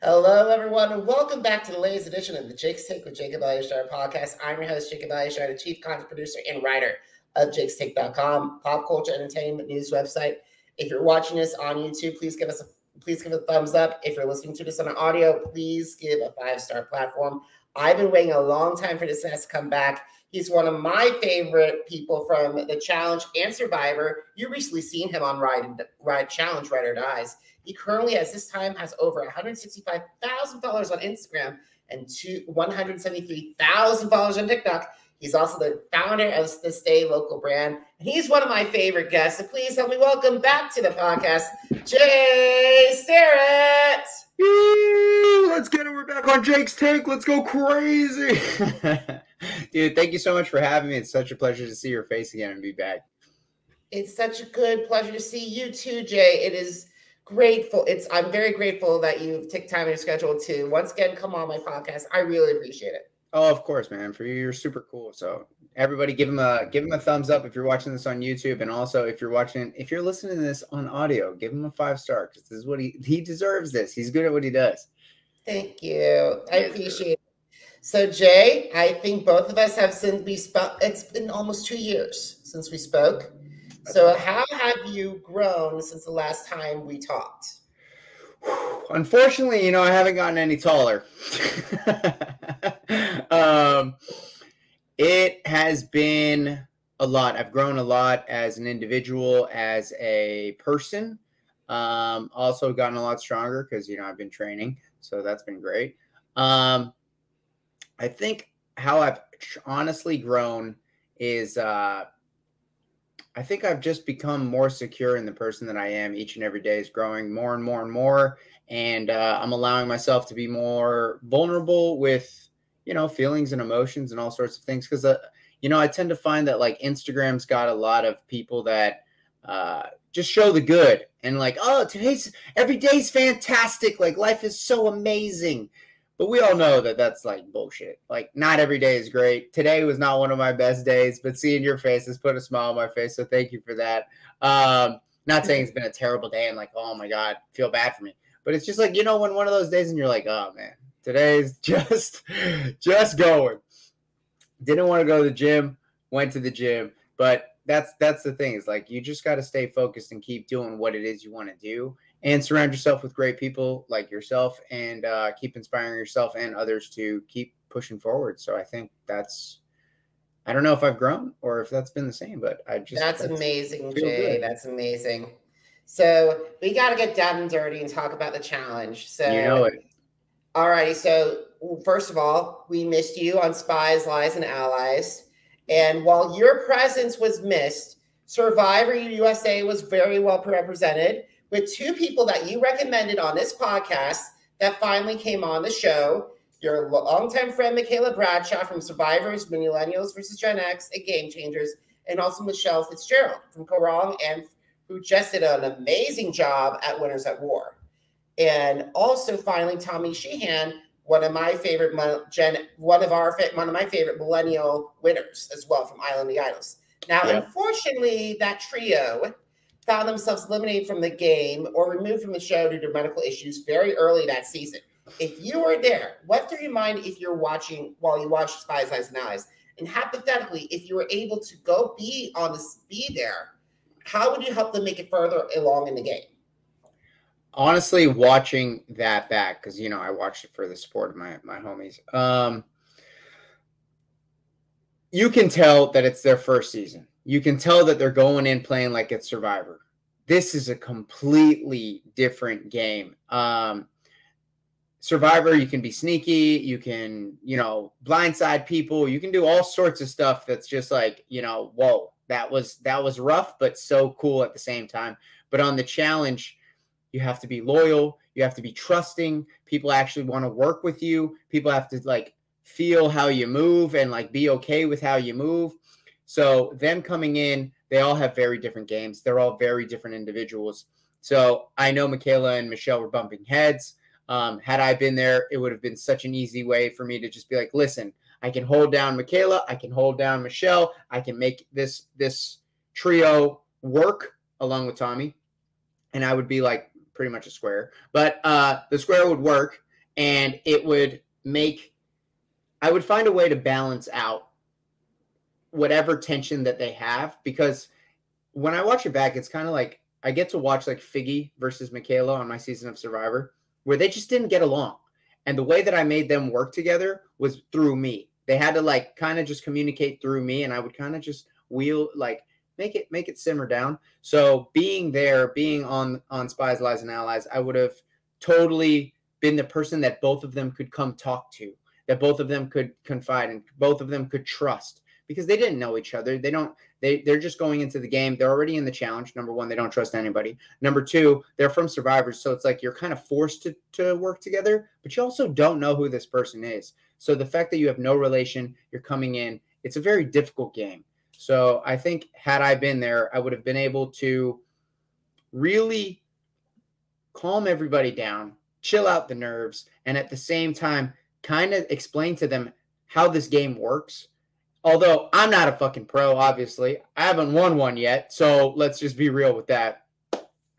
Hello, everyone, and welcome back to the latest edition of the Jake's Take with Jacob Elyachar Podcast. I'm your host, Jacob Elyachar, the chief content producer and writer of jakestake.com, pop culture entertainment news website. If you're watching this on YouTube, please give a thumbs up. If you're listening to this on audio, please give a 5-star platform. I've been waiting a long time for this guest to come back. He's one of my favorite people from the Challenge and Survivor. You recently seen him on Ride Challenge, Ride or Dies. He currently, at this time, has over 165,000 followers on Instagram and 173,000 followers on TikTok. He's also the founder of the Stay Local brand. And he's one of my favorite guests. So please help me welcome back to the podcast, Starrett. Let's get it. We're back on Jake's Take. Let's go crazy. Dude, thank you so much for having me. It's such a pleasure to see your face again and be back. It's such a good pleasure to see you too, Jay. It is grateful. I'm very grateful that you've taken time in your schedule to once again come on my podcast. I really appreciate it. Oh, of course, man. For you, you're super cool. So everybody give him a thumbs up if you're watching this on YouTube. And also if you're listening to this on audio, give him a 5-star because this is what he deserves this. He's good at what he does. Thank you. I appreciate it. So Jay, I think both of us have it's been almost 2 years since we spoke. So how have you grown since the last time we talked? Unfortunately, I haven't gotten any taller. It has been a lot. I've grown a lot as an individual, as a person. Also gotten a lot stronger because, I've been training. So that's been great. I think how I've honestly grown is I think I've just become more secure in the person that I am. Each and every day is growing more and more and more. And I'm allowing myself to be more vulnerable with, feelings and emotions and all sorts of things. Because, I tend to find that like Instagram's got a lot of people that just show the good and like, oh, every day's fantastic. Like life is so amazing. But we all know that that's like bullshit. Like not every day is great. Today was not one of my best days, but seeing your face has put a smile on my face. So thank you for that. Not saying it's been a terrible day and like, oh my God, feel bad for me. But it's just like, when one of those days and you're like, oh man, today's just going. Didn't want to go to the gym, went to the gym. But that's the thing is like, you just got to stay focused and keep doing what it is you want to do. And surround yourself with great people like yourself and keep inspiring yourself and others to keep pushing forward. So I think I don't know if I've grown or if that's been the same, but That's amazing, Jay. Good. That's amazing. So we got to get down and dirty and talk about the challenge. So you know it. All righty. So first of all, we missed you on Spies, Lies, and Allies. And while your presence was missed, Survivor USA was very well represented, with 2 people that you recommended on this podcast that finally came on the show. Your longtime friend, Michaela Bradshaw from Survivors, Millennials versus Gen X, and Game Changers, and also Michelle Fitzgerald from Korong, and who just did an amazing job at Winners at War. And also finally, Tommy Sheehan, one of my favorite millennial winners as well from Island of the Idols. Now, Unfortunately, that trio found themselves eliminated from the game or removed from the show due to medical issues very early that season. If you were there, what do you mind if you're watching while you watch Spies, Lies, and Allies? And hypothetically, if you were able to go be there, how would you help them make it further along in the game? Honestly, watching that back, because, I watched it for the support of my homies. You can tell that it's their first season. You can tell that they're going in playing like it's Survivor. This is a completely different game. Survivor, you can be sneaky. You can, blindside people. You can do all sorts of stuff that's just like, whoa, that was rough, but so cool at the same time. But on the challenge, you have to be loyal. You have to be trusting. People actually want to work with you. People have to like feel how you move and like be okay with how you move. So them coming in, they all have very different games. They're all very different individuals. So I know Michaela and Michelle were bumping heads. Had I been there, it would have been such an easy way for me to just be like, listen, I can hold down Michaela. I can hold down Michelle. I can make this trio work along with Tommy. And I would be like pretty much a square. But the square would work. and I would find a way to balance out whatever tension that they have, because when I watch it back, it's kind of like I get to watch like Figgy versus Michaela on my season of Survivor, where they just didn't get along. And the way that I made them work together was through me. They had to like kind of just communicate through me, and I would kind of just make it simmer down. So being there, being on Spies, Lies, and Allies, I would have totally been the person that both of them could come talk to, that both of them could confide in, both of them could trust, because they didn't know each other. They're just going into the game. They're already in the challenge. Number one, they don't trust anybody. Number two, they're from Survivors. So it's like you're kind of forced to work together, but you also don't know who this person is. So the fact that you have no relation, you're coming in, it's a very difficult game. So I think had I been there, I would have been able to really calm everybody down, chill out the nerves, and at the same time, kind of explain to them how this game works. Although I'm not a fucking pro, obviously. I haven't won one yet, so let's just be real with that.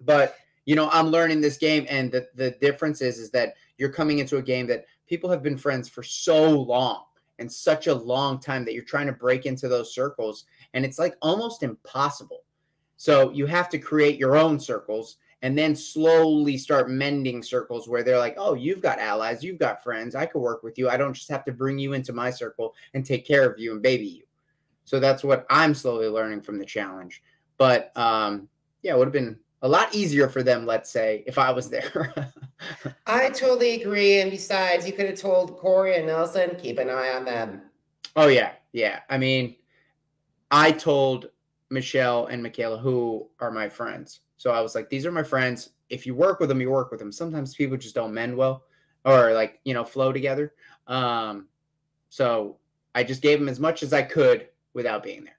But, I'm learning this game, and the difference is that you're coming into a game that people have been friends for so long and such a long time that you're trying to break into those circles, and it's like almost impossible. So you have to create your own circles and then slowly start mending circles where they're like, oh, you've got allies, you've got friends, I could work with you. I don't just have to bring you into my circle and take care of you and baby you. So that's what I'm slowly learning from the challenge. But it would have been a lot easier for them, let's say, if I was there. I totally agree. And besides, you could have told Corey and Nelson, keep an eye on them. Oh, yeah. Yeah. I mean, I told Michelle and Michaela, who are my friends. So I was like, these are my friends. If you work with them, you work with them. Sometimes people just don't mend well or flow together. So I just gave them as much as I could without being there.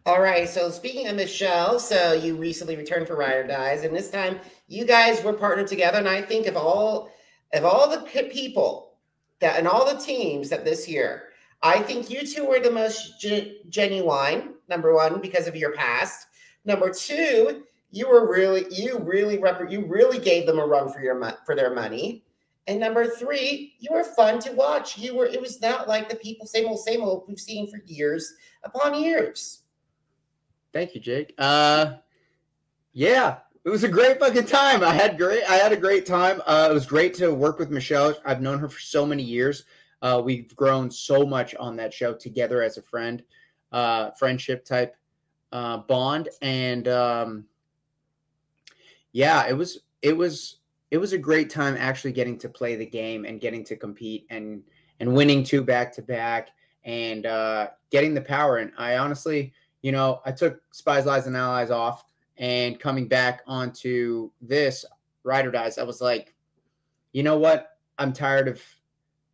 All right. So speaking of Michelle, so you recently returned for Ride or Dies, and this time you guys were partnered together. And I think of all the people that and all the teams that this year, I think you two were the most genuine. Number one, because of your past. Number two, you really gave them a run for their money. And number three, you were fun to watch. It was not like the people same old we've seen for years upon years. Thank you, Jake. Yeah, it was a great fucking time. I had a great time. It was great to work with Michelle. I've known her for so many years. We've grown so much on that show together as a friendship type bond. And it was a great time actually getting to play the game and getting to compete and winning 2 back-to-back and getting the power. And I honestly, I took Spies, Lies, and Allies off, and coming back onto this Ride or Dies, I was like, you know what? I'm tired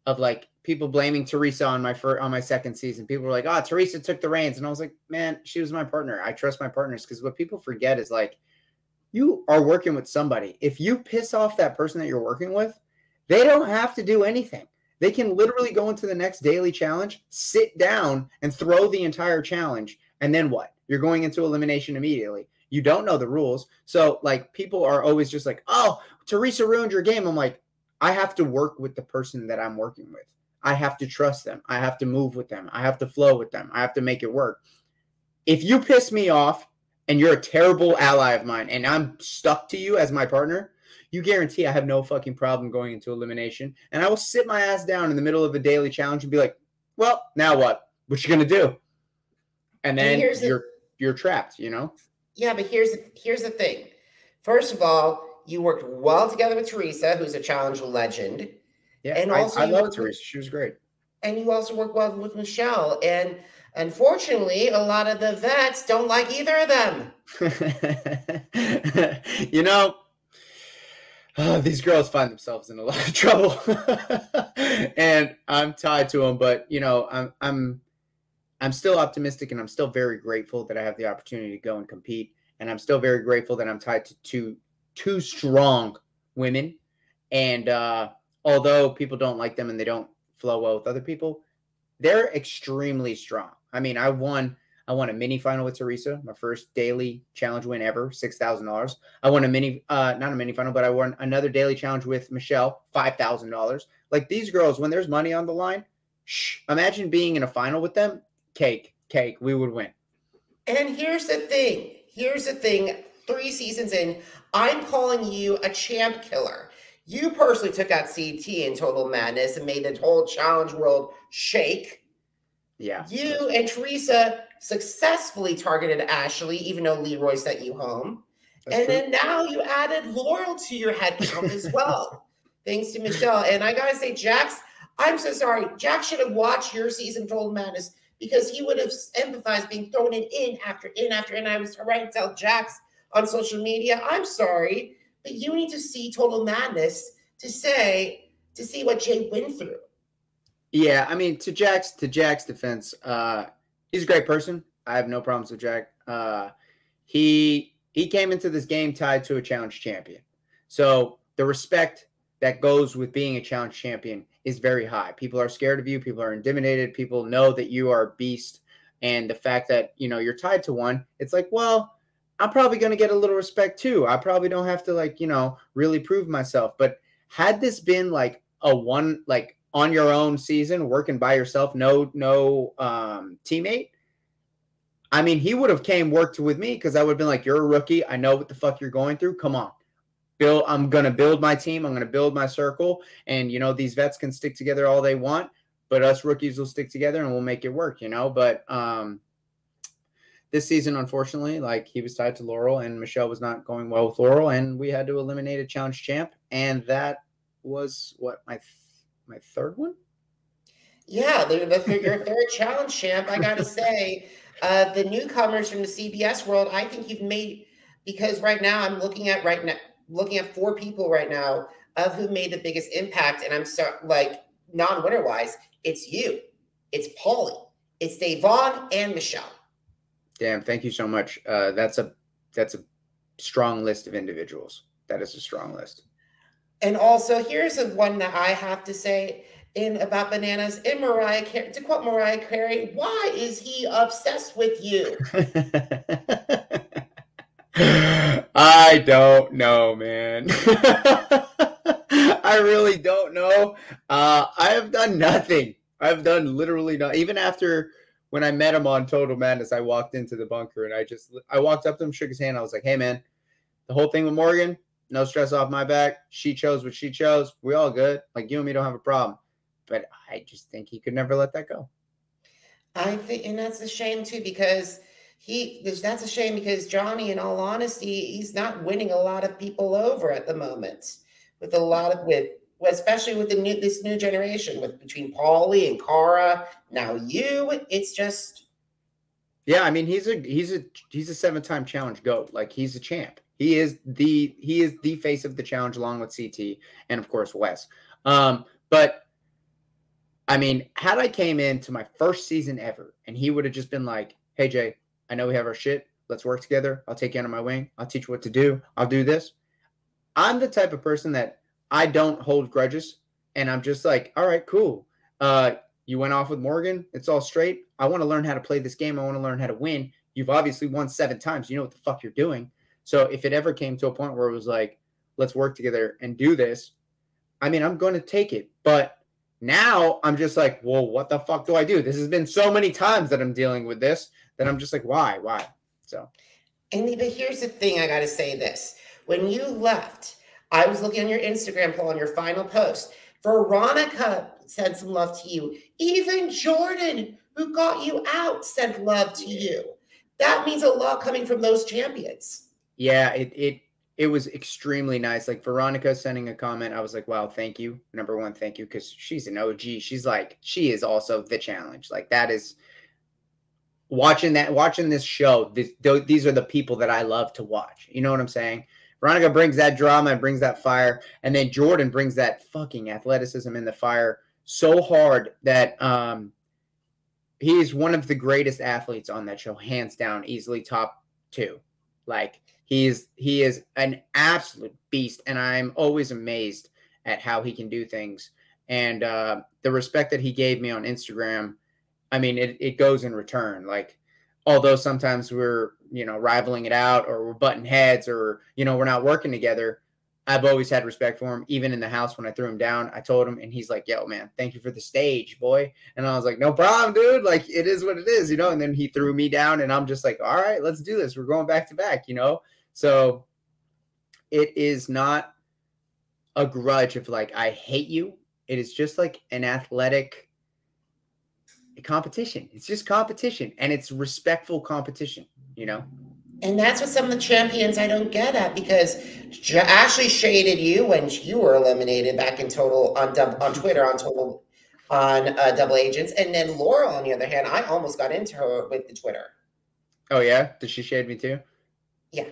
of like people blaming Teresa on my second season. People were like, oh, Teresa took the reins. And I was like, man, she was my partner. I trust my partners, because what people forget is like, you are working with somebody. If you piss off that person that you're working with, they don't have to do anything. They can literally go into the next daily challenge, sit down, and throw the entire challenge. And then what? You're going into elimination immediately. You don't know the rules. So like people are always just like, oh, Teresa ruined your game. I'm like, I have to work with the person that I'm working with. I have to trust them. I have to move with them. I have to flow with them. I have to make it work. If you piss me off and you're a terrible ally of mine and I'm stuck to you as my partner, you guarantee I have no fucking problem going into elimination. And I will sit my ass down in the middle of a daily challenge and be like, well, now what? What you going to do? And then you're trapped, Yeah, but here's the thing. First of all, you worked well together with Teresa, who's a challenge legend. Yeah, and also I love Teresa. She was great. And you also worked well with Michelle. And unfortunately, a lot of the vets don't like either of them. These girls find themselves in a lot of trouble. And I'm tied to them. But, I'm still optimistic, and I'm still very grateful that I have the opportunity to go and compete. And I'm still very grateful that I'm tied to two strong women. And although people don't like them and they don't flow well with other people, they're extremely strong. I mean, I won I won a mini final with Teresa, my first daily challenge win ever, $6,000. I won a not a mini final, but I won another daily challenge with Michelle, $5,000. Like these girls, when there's money on the line, imagine being in a final with them. Cake, we would win. And here's the thing. 3 seasons in, I'm calling you a champ killer. You personally took out CT in Total Madness and made the whole challenge world shake. Yeah. You and Teresa successfully targeted Ashley, even though Leroy sent you home. That's true. Then now you added Laurel to your head count as well, thanks to Michelle. And I gotta say, Jax, I'm so sorry. Jax should have watched your season of Total Madness because he would have empathized being thrown in after in. I was trying to tell Jax on social media, I'm sorry, but you need to see Total Madness to see what Jay went through. Yeah, I mean, to Jack's defense, he's a great person. I have no problems with Jack. He came into this game tied to a challenge champion. So the respect that goes with being a challenge champion is very high. People are scared of you. People are intimidated. People know that you are a beast. And the fact that, you're tied to one, it's like, well, I'm probably going to get a little respect too. I probably don't have to really prove myself. But had this been like a one, like on your own season, working by yourself, no teammate, I mean, he would have worked with me because I would have been like, you're a rookie. I know what the fuck you're going through. Come on. I'm going to build my team. I'm going to build my circle. And, these vets can stick together all they want, but us rookies will stick together and we'll make it work, But this season, unfortunately, he was tied to Laurel and Michelle was not going well with Laurel and we had to eliminate a challenge champ. And that was my third one? Yeah, your third challenge champ. I got to say, the newcomers from the CBS world, I think you've made, because right now I'm looking at 4 people right now of who made the biggest impact. And I'm non-winner wise, it's you, it's Paulie, it's Davon and Michelle. Damn, thank you so much. That's a strong list of individuals. That is a strong list. And also, here's one that I have to say about bananas. To quote Mariah Carey, why is he obsessed with you? I don't know, man. I really don't know. I have done nothing. I've done literally nothing. Even after when I met him on Total Madness, I walked into the bunker and I walked up to him, shook his hand. I was like, hey, man, the whole thing with Morgan, no stress off my back. She chose what she chose. We all good. You and me don't have a problem. But I just think he could never let that go. I think, and that's a shame too, because that's a shame because Johnny, in all honesty, he's not winning a lot of people over at the moment especially with this new generation between Paulie and Cara. Now it's just. Yeah, I mean, he's a 7-time challenge GOAT. He's a champ. He is the face of the challenge along with CT and of course Wes. But I mean, had I came into my first season ever and he would have just been like, hey Jay, I know we have our shit. Let's work together. I'll take you under my wing. I'll teach you what to do. I'll do this. I'm the type of person that I don't hold grudges. And I'm just like, all right, cool. You went off with Morgan. It's all straight. I want to learn how to play this game. I want to learn how to win. You've obviously won 7 times. You know what the fuck you're doing. So if it ever came to a point where it was like, let's work together and do this, I mean, I'm going to take it. But now I'm just like, well, what the fuck do I do? This has been so many times that I'm dealing with this that I'm just like, why? So. But here's the thing. I got to say this. When you left, I was looking on your Instagram poll on your final post. Veronica sent some love to you. Even Jordan, who got you out, sent love to you. That means a lot coming from those champions. Yeah, it was extremely nice. Veronica sending a comment, I was like, wow, thank you. Number one, thank you, because she's an OG. She is also the challenge. That is watching this show. These are the people that I love to watch. You know what I'm saying? Veronica brings that drama and brings that fire. And then Jordan brings that fucking athleticism in the fire so hard that he is one of the greatest athletes on that show, hands down, easily top 2. He is an absolute beast. And I'm always amazed at how he can do things. And the respect that he gave me on Instagram, I mean, it goes in return. although sometimes we're, rivaling it out or we're butting heads or, we're not working together, I've always had respect for him. Even in the house when I threw him down, I told him, and he's like, yo, man, thank you for the stage, boy. And I was like, no problem, dude. Like, it is what it is, And then he threw me down, and I'm just like, all right, let's do this. We're going back to back, So it is not a grudge of like, I hate you. It is just like an athletic competition. It's just competition, and it's respectful competition, And that's what some of the champions I don't get at, because Ashley shaded you when you were eliminated back in total on Twitter on Double Agents, and then Laura, on the other hand, I almost got into her with the Twitter. Oh yeah, did she shade me too? Yeah.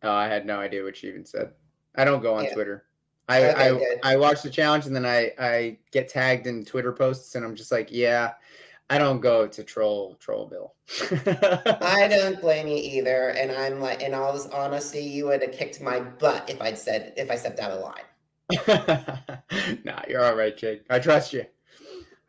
Oh, I had no idea what she even said. I don't go on Twitter. I watch the challenge, and then I get tagged in Twitter posts, and I'm just like, yeah. I don't go to troll Bill. I don't blame you either. And I'm like, in all this honesty, you would have kicked my butt if I stepped out of line. Nah, you're all right, Jake. I trust you.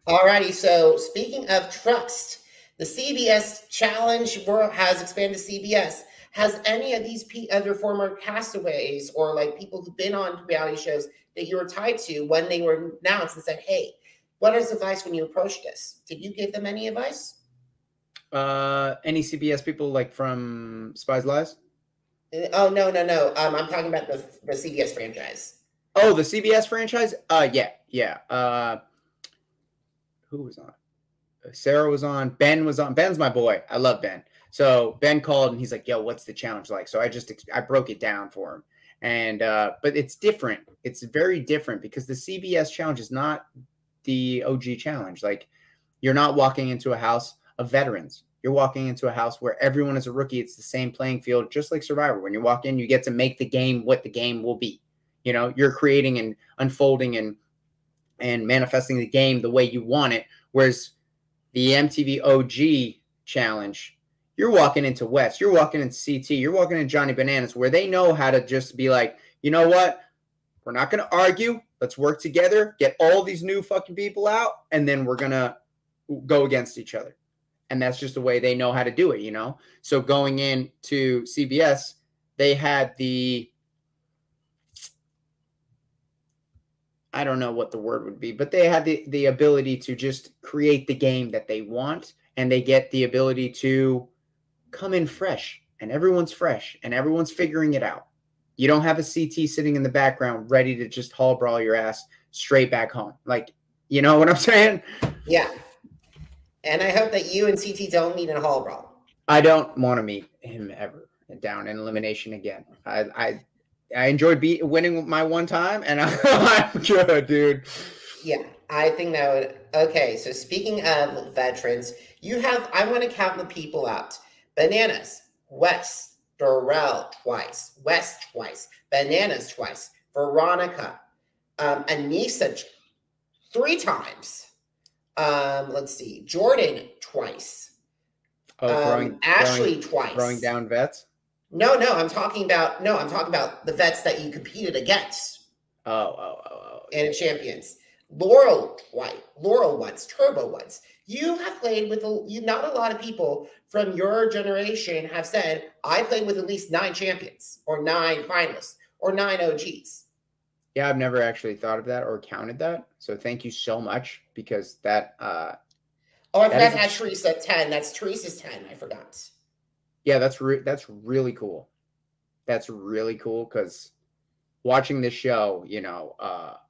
Alrighty. So speaking of trust, the CBS challenge has expanded to CBS. Has any of these other former castaways or like people who've been on reality shows that you were tied to, when they were announced and said, hey, what is advice when you approach this? Did you give them any advice? Any CBS people like from Spies Lies? Oh, no. I'm talking about the CBS franchise. Oh, the CBS franchise? Yeah. Who was on? Sarah was on. Ben was on. Ben's my boy. I love Ben. So Ben called and he's like, yo, what's the challenge like? So I broke it down for him. And but it's different. It's very different because the CBS challenge is not the OG challenge. Like, you're not walking into a house of veterans. You're walking into a house where everyone is a rookie. It's the same playing field, just like Survivor. When you walk in, you get to make the game what the game will be. You're creating and unfolding and manifesting the game the way you want it. Whereas the MTV OG challenge, you're walking into West, you're walking into CT, you're walking into Johnny Bananas, where they know how to just be like, you know what? We're not going to argue. Let's work together, get all these new fucking people out, and then we're going to go against each other. And that's just the way they know how to do it, So going into CBS, they had I don't know what the word would be, but they had the ability to just create the game that they want, and they get the ability to come in fresh, and everyone's fresh, and everyone's figuring it out. You don't have a CT sitting in the background ready to just hall brawl your ass straight back home. Like, you know what I'm saying? Yeah. And I hope that you and CT don't meet in a hall brawl. I don't want to meet him ever down in elimination again. I enjoyed winning my one time, and I'm good, dude. Yeah, I think that would. Okay, so speaking of veterans, I want to count the people out. Bananas, West, Darrell twice, West twice, Bananas twice, Veronica, Anissa 3 times. Let's see, Jordan twice. Ashley twice. Throwing down vets? No, I'm talking about the vets that you competed against. Oh. And champions. Laurel once, Turbo once. You have played with not a lot of people from your generation have said, I played with at least 9 champions or 9 finalists or 9 OGs. Yeah, I've never actually thought of that or counted that. So thank you so much, because that. I forgot to add Teresa 10. That's Teresa's 10. I forgot. Yeah, that's really cool. That's really cool, because watching this show,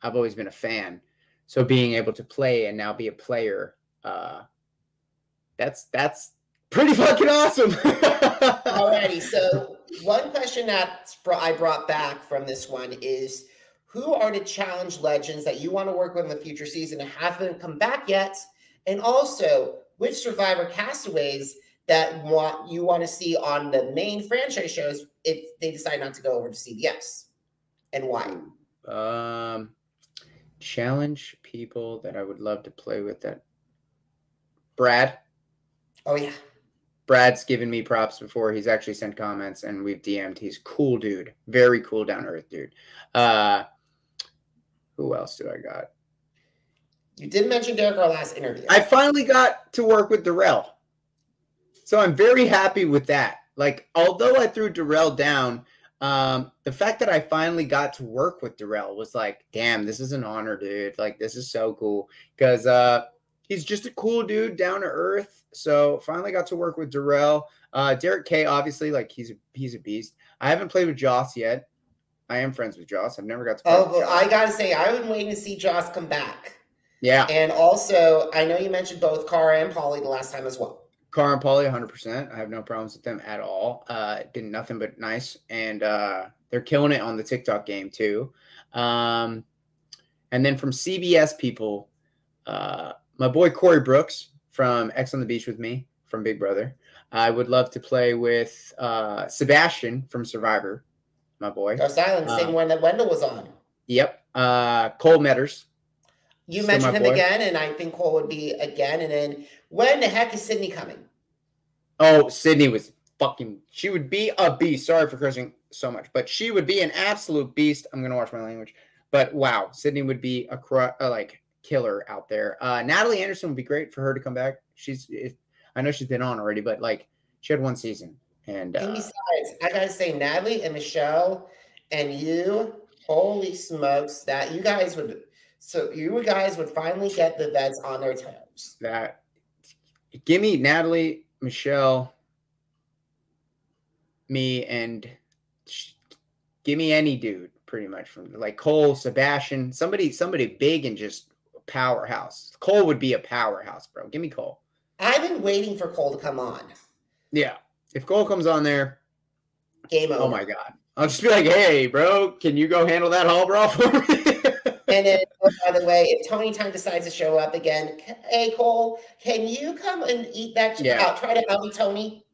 I've always been a fan. So being able to play and now be a player, that's pretty fucking awesome. Alrighty, so one question that I brought back from this one is, who are the challenge legends that you want to work with in the future season and haven't come back yet? And also, which Survivor castaways that you want to see on the main franchise shows if they decide not to go over to CBS, and why? Challenge people that I would love to play with. That Brad. Oh yeah. Brad's given me props before. He's actually sent comments and we've DM'd. He's cool dude. Very cool, down to earth dude. Who else do I got? You did mention Derek our last interview. I finally got to work with Darrell. So I'm very happy with that. Like, although I threw Darrell down, the fact that I finally got to work with Darrell was like, damn, this is an honor, dude. Like, this is so cool because he's just a cool dude, down to earth. So finally got to work with Darrell. Derek K, obviously, like he's a beast. I haven't played with Joss yet. I am friends with Joss. I've never got to play with Joss. I gotta say, I've been waiting to see Joss come back. Yeah. And also, I know you mentioned both Cara and Polly the last time as well. Cara and Polly, 100%. I have no problems with them at all. Been nothing but nice. And they're killing it on the TikTok game, too. And then from CBS people, my boy Corey Brooks from X on the Beach with Me from Big Brother. I would love to play with Sebastian from Survivor, my boy. Ghost Island, the same one that Wendell was on. Yep. Cole Metters. You mentioned him again, and I think Cole would be again. And then when the heck is Sydney coming? Oh, Sydney was she would be a beast. Sorry for cursing so much, but she would be an absolute beast. I'm going to watch my language. But wow, Sydney would be a killer out there. Natalie Anderson would be great for her to come back. I know she's been on already, but like she had one season. And besides, I got to say, Natalie and Michelle and you, holy smokes, that you guys would finally get the vets on their toes. Give me Natalie, Michelle, me, and give me any dude pretty much from like Cole, Sebastian, somebody big and just powerhouse. Cole would be a powerhouse, bro. Give me Cole. I've been waiting for Cole to come on. Yeah. If Cole comes on there, game over. Oh my God. I'll just be like, hey, bro, can you go handle that hall brawl for me? And then, by the way, if Tony Time decides to show up again, hey, Cole, can you come and eat that? Yeah. Try to help me, Tony.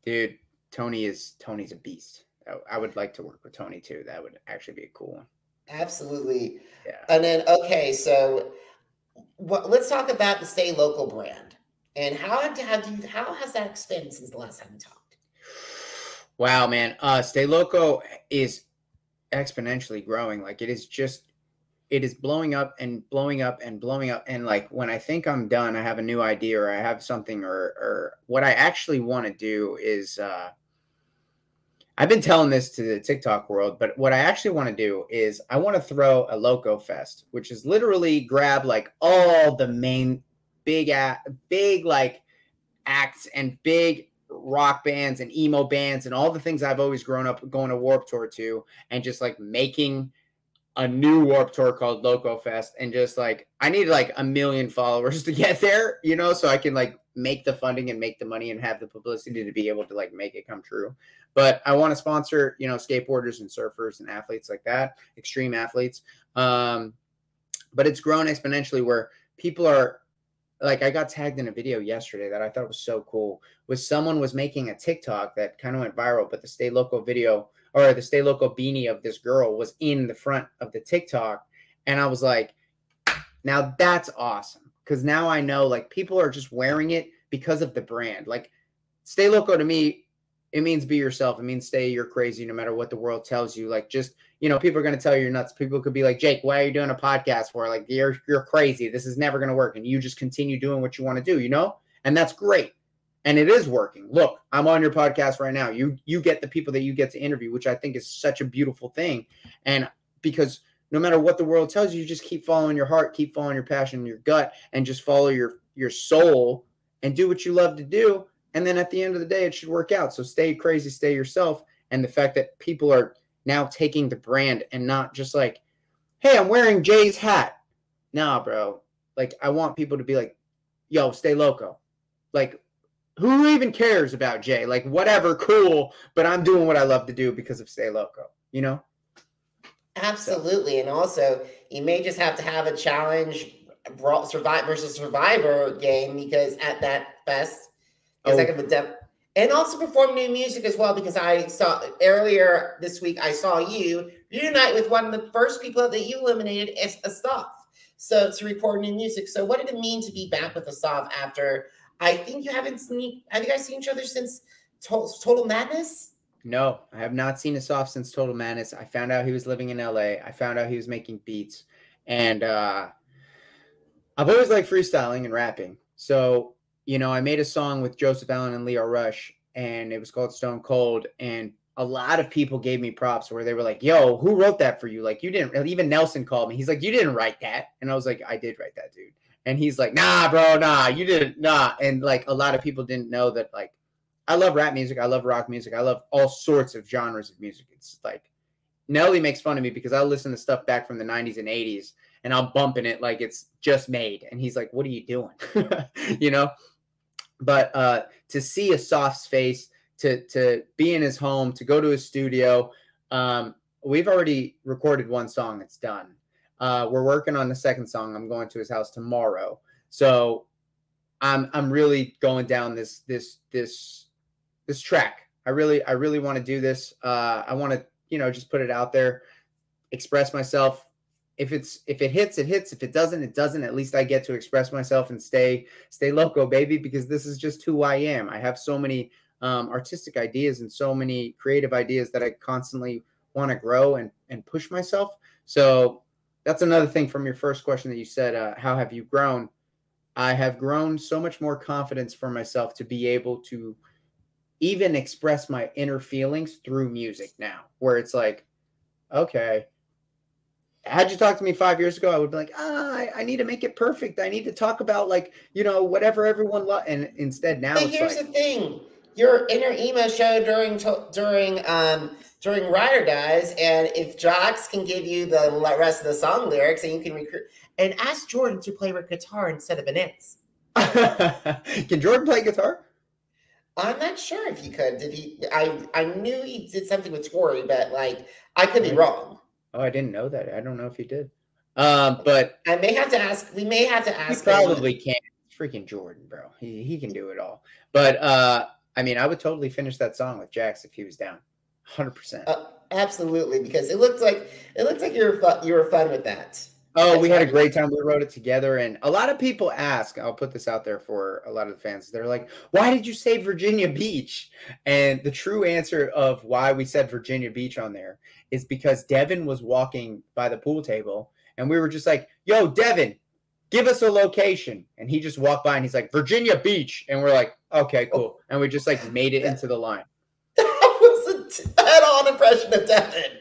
Dude, Tony's a beast. I would like to work with Tony, too. That would actually be a cool one. Absolutely. Yeah. And then, okay, so let's talk about the Stay Local brand. And how has that expanded since the last time we talked? Wow, man. Stay Loco is exponentially growing. Like it is blowing up and blowing up and blowing up. And like when I think I'm done, I have a new idea or I have something or what I actually want to do is I've been telling this to the TikTok world, but what I actually want to do is I want to throw a Loco Fest, which is literally grab like all the main big like acts and big rock bands and emo bands and all the things I've always grown up going to Warped Tour to, and just like making a new Warped Tour called Loco Fest. And just like I need like 1 million followers to get there, so I can like make the funding and make the money and have the publicity to be able to like make it come true. But I want to sponsor skateboarders and surfers and athletes like that, extreme athletes. But it's grown exponentially where people are like, I got tagged in a video yesterday that I thought was so cool. Someone was making a TikTok that kind of went viral, but the Stay Loco video or the Stay Loco beanie of this girl was in the front of the TikTok. And I was like, now that's awesome. Because now I know like people are just wearing it because of the brand. Like Stay Loco to me, it means be yourself. It means you're crazy no matter what the world tells you. Like just, people are going to tell you you're nuts. People could be like, Jake, why are you doing a podcast for? Like, you're crazy. This is never going to work. And you just continue doing what you want to do, And that's great. And it is working. Look, I'm on your podcast right now. You get the people that you get to interview, which I think is such a beautiful thing. And because no matter what the world tells you, you just keep following your heart, keep following your passion, your gut, and just follow your soul and do what you love to do. And then at the end of the day, it should work out. So stay crazy, stay yourself. And the fact that people are now taking the brand and not just like, hey, I'm wearing Jay's hat. Nah, bro. Like, I want people to be like, yo, Stay Loco. Like, who even cares about Jay? Like, whatever, cool. But I'm doing what I love to do because of Stay Loco, Absolutely. So. And also, you may just have to have a challenge Survivor game because at that fest, and also perform new music as well, because I saw earlier this week, I saw you reunite with one of the first people that you eliminated as Asaf. So to record new music. So what did it mean to be back with Asaf after, I think have you guys seen each other since Total Madness? No, I have not seen Asaf since Total Madness. I found out he was living in LA. I found out he was making beats. And I've always liked freestyling and rapping. So I made a song with Joseph Allen and Leo Rush, and it was called Stone Cold. And a lot of people gave me props where they were like, yo, who wrote that for you? Like, you didn't. Even Nelson called me. He's like, you didn't write that. And I was like, I did write that, dude. And he's like, nah, bro, nah, you didn't, nah. And like a lot of people didn't know that, like, I love rap music. I love rock music. I love all sorts of genres of music. It's like, Nelly makes fun of me because I'll listen to stuff back from the 90s and 80s and I'll bump in it like it's just made. And he's like, what are you doing? But to see a Soft's face, to be in his home, to go to his studio, we've already recorded one song. It's done. We're working on the second song. I'm going to his house tomorrow. So I'm really going down this track. I really want to do this. I want to, just put it out there, express myself. If it hits, it hits. If it doesn't, it doesn't. At least I get to express myself and stay loco, baby, because this is just who I am. I have so many artistic ideas and so many creative ideas that I constantly want to grow and push myself. So that's another thing from your first question that you said, how have you grown? I have grown so much more confidence for myself to be able to even express my inner feelings through music now, where it's like, okay, had you talked to me 5 years ago, I would be like, I need to make it perfect. I need to talk about whatever everyone loves. And instead now but here's the thing. Your inner emo show during Rider Guys, and if Jox can give you the rest of the song lyrics and you can recruit and ask Jordan to play with guitar instead of bananas. Can Jordan play guitar? I'm not sure if he could. Did he? I knew he did something with Tori, but I could be wrong. Oh, I didn't know that. I don't know if he did. But I may have to ask. We may have to ask. He probably can. It's freaking Jordan, bro. He can do it all. But I would totally finish that song with Jax if he was down, 100%. Absolutely, because it looked like you were fun with that. Oh, we had a great time. We wrote it together. And a lot of people ask, I'll put this out there for a lot of the fans. They're like, why did you say Virginia Beach? And the true answer of why we said Virginia Beach on there is because Devin was walking by the pool table and we were just like, yo, Devin, give us a location. And he just walked by and he's like, Virginia Beach. And we're like, okay, cool. And we just made it into the line. That was a head-on impression of Devin.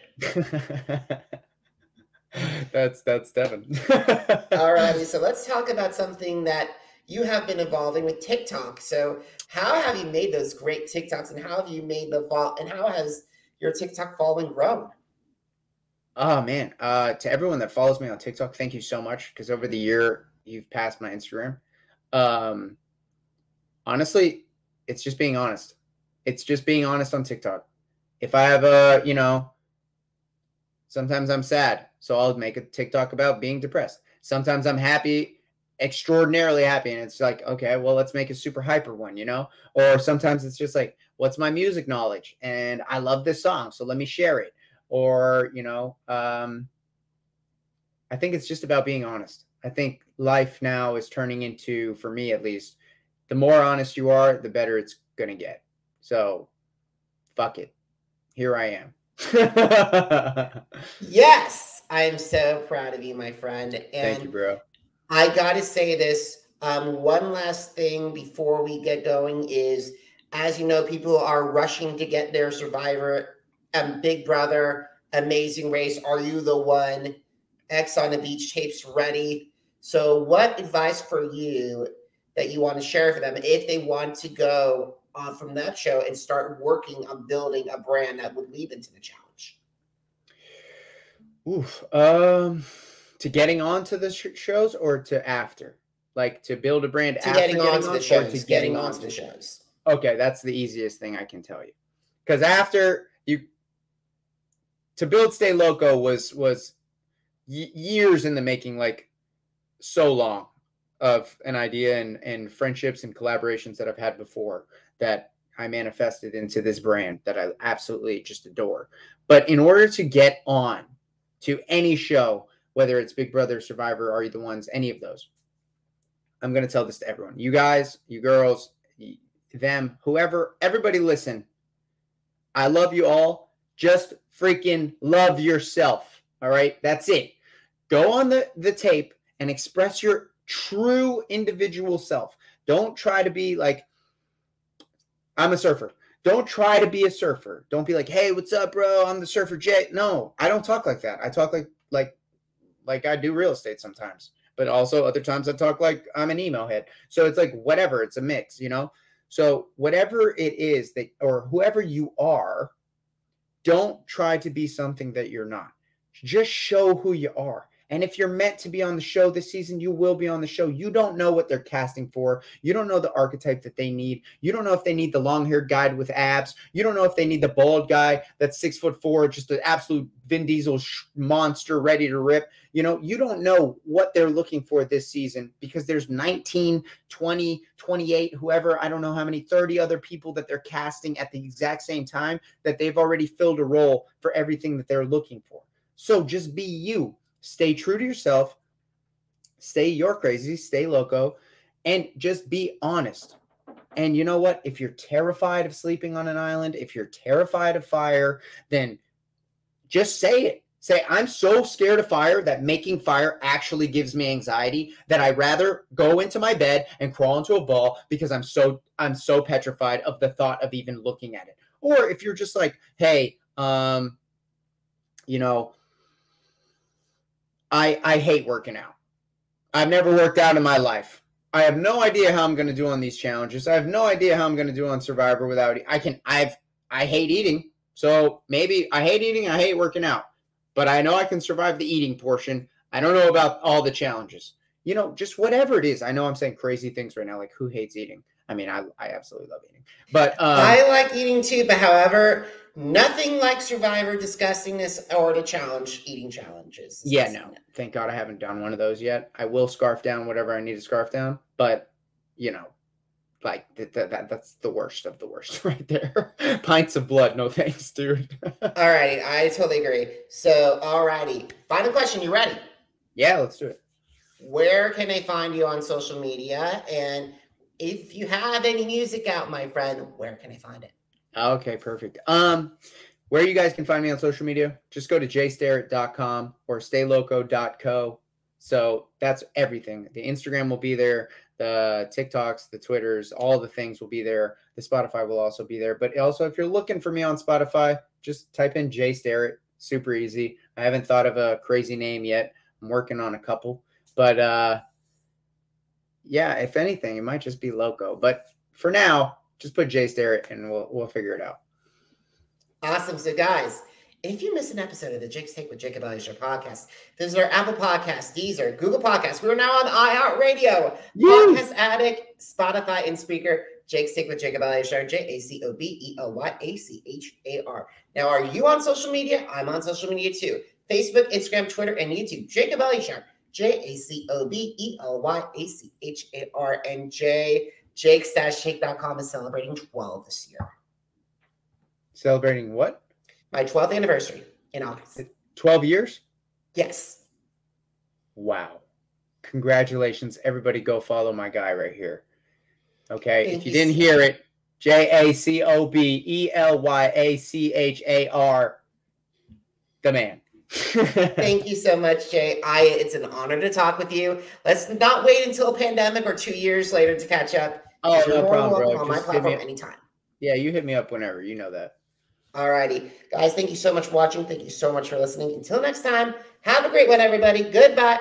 That's Devin. All righty, so let's talk about something that you have been evolving with TikTok. So how have you made those great TikToks, and how have you made and how has your TikTok following grown? Oh man, to everyone that follows me on TikTok, thank you so much, because over the year you've passed my Instagram. Honestly, it's just being honest. It's just being honest on TikTok. If I have sometimes I'm sad, so I'll make a TikTok about being depressed. Sometimes I'm happy, extraordinarily happy, and it's like, okay, well, let's make a super hyper one, Or sometimes it's just like, what's my music knowledge? And I love this song, so let me share it. Or, I think it's just about being honest. I think life now is turning into, for me at least, the more honest you are, the better it's going to get. So, fuck it. Here I am. Yes, I'm so proud of you, my friend. And thank you, bro. I gotta say this. One last thing before we get going is, as you know, people are rushing to get their Survivor, Big Brother, Amazing Race, Are You the One, X on the Beach tapes ready. So what advice for you that you want to share for them if they want to go from that show and start working on building a brand that would lead into the challenge? To getting on to the shows or to after? Like to build a brand to after getting on to the shows. To getting on to the shows. Okay, that's the easiest thing I can tell you. Because after to build Stay Loco was years in the making, so long of an idea and friendships and collaborations that I've had before that I manifested into this brand that I absolutely just adore. But in order to get on to any show, whether it's Big Brother, Survivor, Are You the Ones, any of those, I'm going to tell this to everyone. You guys, you girls, them, whoever, everybody listen. I love you all. Just freaking love yourself. All right? That's it. Go on the tape and express your true individual self. Don't try to be like, I'm a surfer. Don't try to be a surfer. Don't be like, hey, what's up, bro? I'm the surfer Jay. No, I don't talk like that. I talk like I do real estate sometimes, but also other times I talk like I'm an emo head. So it's like whatever. It's a mix, you know? So whatever it is that, or whoever you are, don't try to be something that you're not. Just show who you are. And if you're meant to be on the show this season, you will be on the show. You don't know what they're casting for. You don't know the archetype that they need. You don't know if they need the long-haired guy with abs. You don't know if they need the bald guy that's 6'4", just an absolute Vin Diesel monster ready to rip. You know, you don't know what they're looking for this season because there's 19, 20, 28, whoever, I don't know how many, 30 other people that they're casting at the exact same time that they've already filled a role for everything that they're looking for. So just be you. Stay true to yourself, stay you're crazy, stay loco, and just be honest. And you know what? If you're terrified of sleeping on an island, if you're terrified of fire, then just say it. Say, I'm so scared of fire that making fire actually gives me anxiety that I'd rather go into my bed and crawl into a ball because I'm so petrified of the thought of even looking at it. Or if you're just like, hey, you know, I hate working out. I've never worked out in my life. I have no idea how I'm going to do on these challenges. I have no idea how I'm going to do on Survivor without I hate eating. So maybe I hate eating, I hate working out. But I know I can survive the eating portion. I don't know about all the challenges. You know, just whatever it is. I know I'm saying crazy things right now, like who hates eating? I mean, I absolutely love eating. But I like eating too, but however, nothing like Survivor disgustingness or to challenge eating challenges. Yeah, no. Thank God I haven't done one of those yet. I will scarf down whatever I need to scarf down, but you know, like that's the worst of the worst right there. Pints of blood, no thanks, dude. All righty, I totally agree. So, all righty, final question. You ready? Yeah, let's do it. Where can they find you on social media? And if you have any music out, my friend, where can I find it? Okay, perfect. Where you guys can find me on social media, just go to jstarrett.com or stayloco.co. So that's everything. The Instagram will be there, the TikToks, the Twitters, all the things will be there. The Spotify will also be there. But also, if you're looking for me on Spotify, just type in J Starrett. Super easy. I haven't thought of a crazy name yet. I'm working on a couple. But yeah, if anything, it might just be Loco. But for now, just put J Starrett and we'll figure it out. Awesome. So guys, if you miss an episode of the Jake's Take with Jacob Elyachar podcast, visit our Apple Podcast, Deezer, Google Podcasts. We're now on iHeartRadio, Podcast Addict, Spotify, and Spreaker. Jake's Take with Jacob Elyachar, JACOBELYACHAR. Now, are you on social media? I'm on social media too. Facebook, Instagram, Twitter, and YouTube. Jacob Elyachar, JACOBELYACHAR, and Jake-Take.com is celebrating 12 this year. Celebrating what? My 12th anniversary in August. 12 years? Yes. Wow. Congratulations. Everybody go follow my guy right here. Okay. If you didn't hear it, JACOBELYACHAR, the man. Thank you so much, Jay. It's an honor to talk with you. Let's not wait until a pandemic or 2 years later to catch up. Oh, no problem, bro. On my platform anytime. Yeah, you hit me up whenever. You know that. All righty. Guys, thank you so much for watching. Thank you so much for listening. Until next time, have a great one, everybody. Goodbye.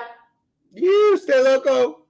You stay loco.